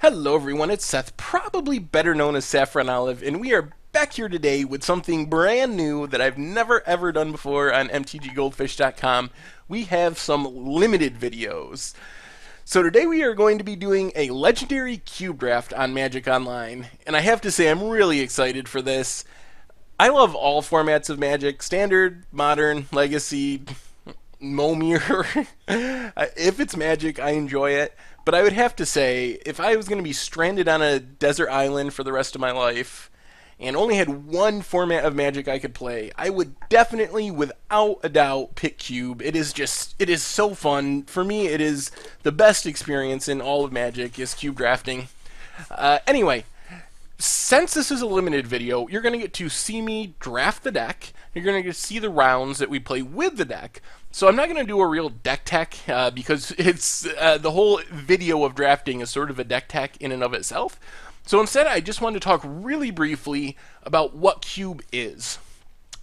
Hello everyone, it's Seth, probably better known as Saffron Olive, and we are back here today with something brand new that I've never ever done before on mtggoldfish.com. We have some limited videos. So today we are going to be doing a legendary cube draft on Magic Online, and I have to say I'm really excited for this. I love all formats of Magic, standard, modern, legacy, Momir. If it's Magic, I enjoy it. But I would have to say, if I was going to be stranded on a desert island for the rest of my life and only had one format of Magic I could play, I would definitely, without a doubt, pick Cube. It is so fun. For me, it is the best experience in all of Magic is Cube drafting. Anyway, since this is a limited video, you're going to get to see me draft the deck. You're going to get to see the rounds that we play with the deck. So I'm not going to do a real deck tech because it's the whole video of drafting is sort of a deck tech in and of itself. So instead, I just wanted to talk really briefly about what Cube is,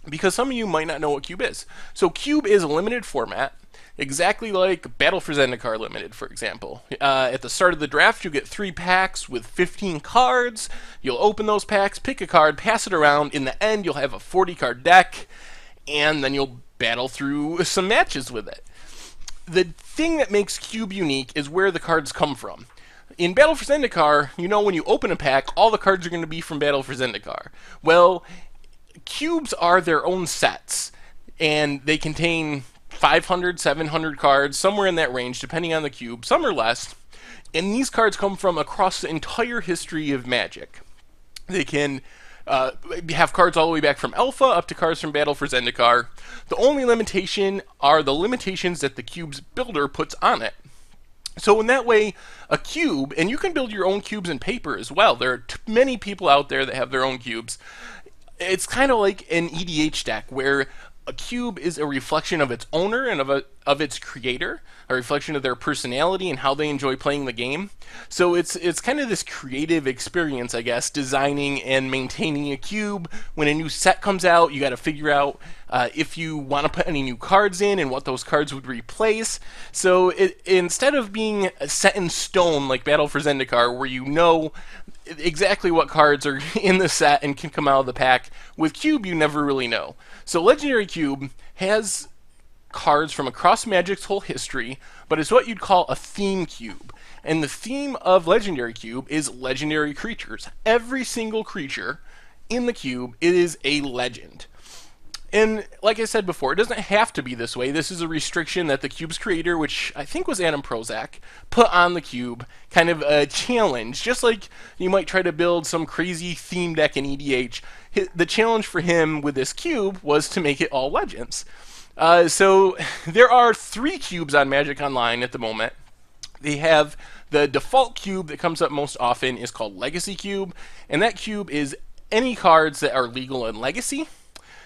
because some of you might not know what Cube is. So Cube is a limited format, exactly like Battle for Zendikar Limited, for example. At the start of the draft, you get 3 packs with 15 cards. You'll open those packs, pick a card, pass it around. In the end, you'll have a 40-card deck, and then you'll battle through some matches with it. The thing that makes Cube unique is where the cards come from. In Battle for Zendikar, you know when you open a pack, all the cards are going to be from Battle for Zendikar. Well, cubes are their own sets, and they contain 500, 700 cards, somewhere in that range, depending on the cube. Some are less. And these cards come from across the entire history of Magic. They can have cards all the way back from Alpha up to cards from Battle for Zendikar. The only limitation are the limitations that the cube's builder puts on it. So in that way, a cube, and you can build your own cubes in paper as well. There are many people out there that have their own cubes. It's kind of like an EDH deck where a cube is a reflection of its owner and of its creator, a reflection of their personality and how they enjoy playing the game. So it's kind of this creative experience, I guess, designing and maintaining a cube. When a new set comes out, you got to figure out if you want to put any new cards in and what those cards would replace. So instead of being set in stone like Battle for Zendikar, where you know exactly what cards are in the set and can come out of the pack, with Cube you never really know. So Legendary Cube has cards from across Magic's whole history, but it's what you'd call a theme cube. And the theme of Legendary Cube is legendary creatures. Every single creature in the cube is a legend. And like I said before, it doesn't have to be this way. This is a restriction that the cube's creator, which I think was Adam Prozac, put on the cube, kind of a challenge. Just like you might try to build some crazy theme deck in EDH, the challenge for him with this cube was to make it all legends. So there are 3 cubes on Magic Online at the moment. They have the default cube that comes up most often is called Legacy Cube, and that cube is any cards that are legal in Legacy.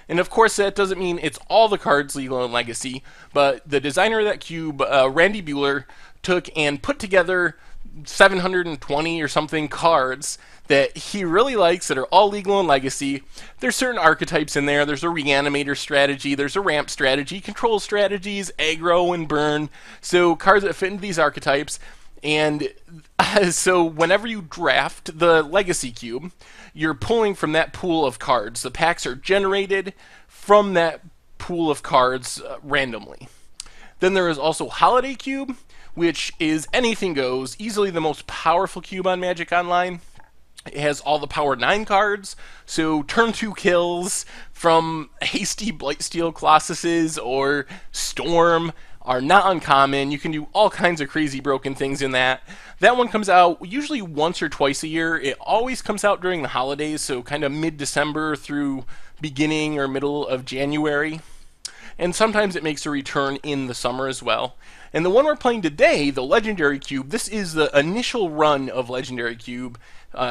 And of course, that doesn't mean it's all the cards legal in Legacy, but the designer of that cube, Randy Buehler, took and put together 720 or something cards that he really likes that are all legal in Legacy. There's certain archetypes in there. There's a reanimator strategy, there's a ramp strategy, control strategies, aggro and burn. So cards that fit into these archetypes. And so whenever you draft the Legacy Cube, you're pulling from that pool of cards. The packs are generated from that pool of cards randomly. Then there is also Holliday Cube, which is anything goes, easily the most powerful cube on Magic Online. It has all the Power 9 cards, so turn 2 kills from hasty Blightsteel Colossuses or Storm are not uncommon. You can do all kinds of crazy broken things in that. That one comes out usually once or twice a year. It always comes out during the holidays, so kind of mid-December through beginning or middle of January. And sometimes it makes a return in the summer as well. And the one we're playing today, the Legendary Cube, this is the initial run of Legendary Cube.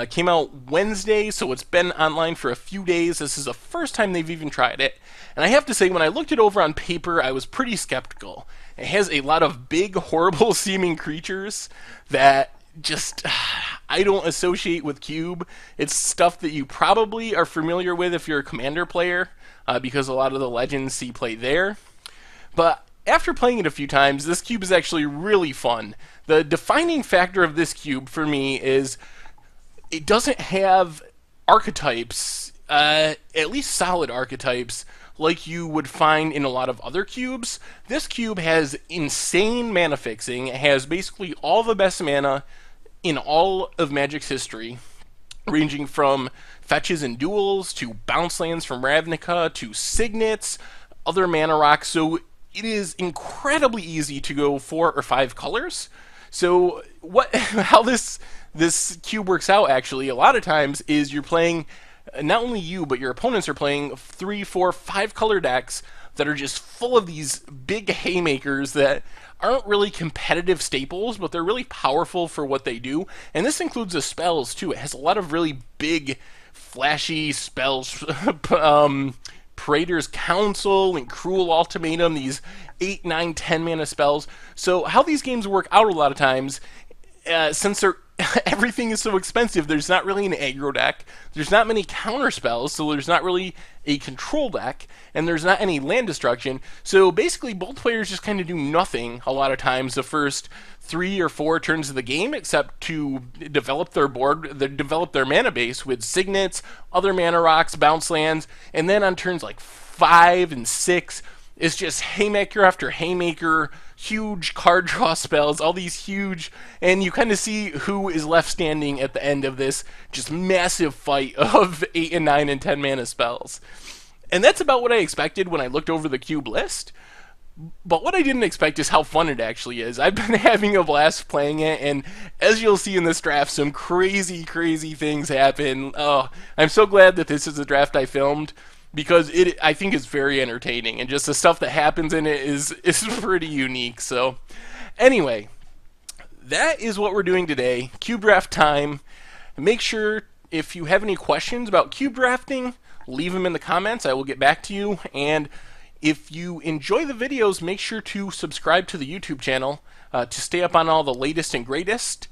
Came out Wednesday, so it's been online for a few days. This is the first time they've even tried it. And I have to say, when I looked it over on paper, I was pretty skeptical. It has a lot of big, horrible-seeming creatures that just I don't associate with Cube. It's stuff that you probably are familiar with if you're a Commander player, because a lot of the legends see play there. But after playing it a few times, this cube is actually really fun. The defining factor of this cube for me is it doesn't have archetypes, at least solid archetypes, like you would find in a lot of other cubes. This cube has insane mana fixing. It has basically all the best mana in all of Magic's history, ranging from fetches and duels to bounce lands from Ravnica to signets, other mana rocks. So it is incredibly easy to go 4 or 5 colors. So how this cube works out actually a lot of times is you're playing, not only you but your opponents are playing 3, 4, 5 color decks that are just full of these big haymakers that aren't really competitive staples, but they're really powerful for what they do. And this includes the spells too. It has a lot of really big, flashy spells. Praetor's Council and Cruel Ultimatum, these 8, 9, 10 mana spells. So how these games work out a lot of times, since everything is so expensive, there's not really an aggro deck, there's not many counter spells, so there's not really a control deck, and there's not any land destruction. So basically both players just kind of do nothing a lot of times the first 3 or 4 turns of the game, except to develop their board, develop their mana base with signets, other mana rocks, bounce lands, and then on turns like 5 and 6, it's just haymaker after haymaker, huge card draw spells, all these huge, and you kind of see who is left standing at the end of this just massive fight of 8 and 9 and 10 mana spells. And that's about what I expected when I looked over the cube list. But what I didn't expect is how fun it actually is. I've been having a blast playing it, and as you'll see in this draft, some crazy, crazy things happen. Oh, I'm so glad that this is a draft I filmed, because I think it's very entertaining, and just the stuff that happens in it is pretty unique. So anyway, that is what we're doing today. Cube draft time. Make sure if you have any questions about cube drafting, leave them in the comments. I will get back to you. And if you enjoy the videos, make sure to subscribe to the YouTube channel to stay up on all the latest and greatest.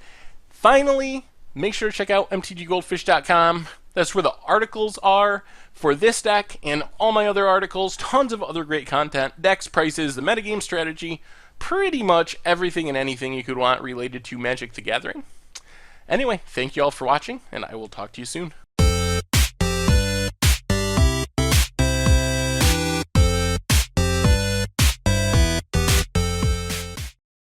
Finally, make sure to check out mtggoldfish.com. That's where the articles are for this deck and all my other articles, tons of other great content, decks, prices, the metagame strategy, pretty much everything and anything you could want related to Magic the Gathering. Anyway, thank you all for watching, and I will talk to you soon.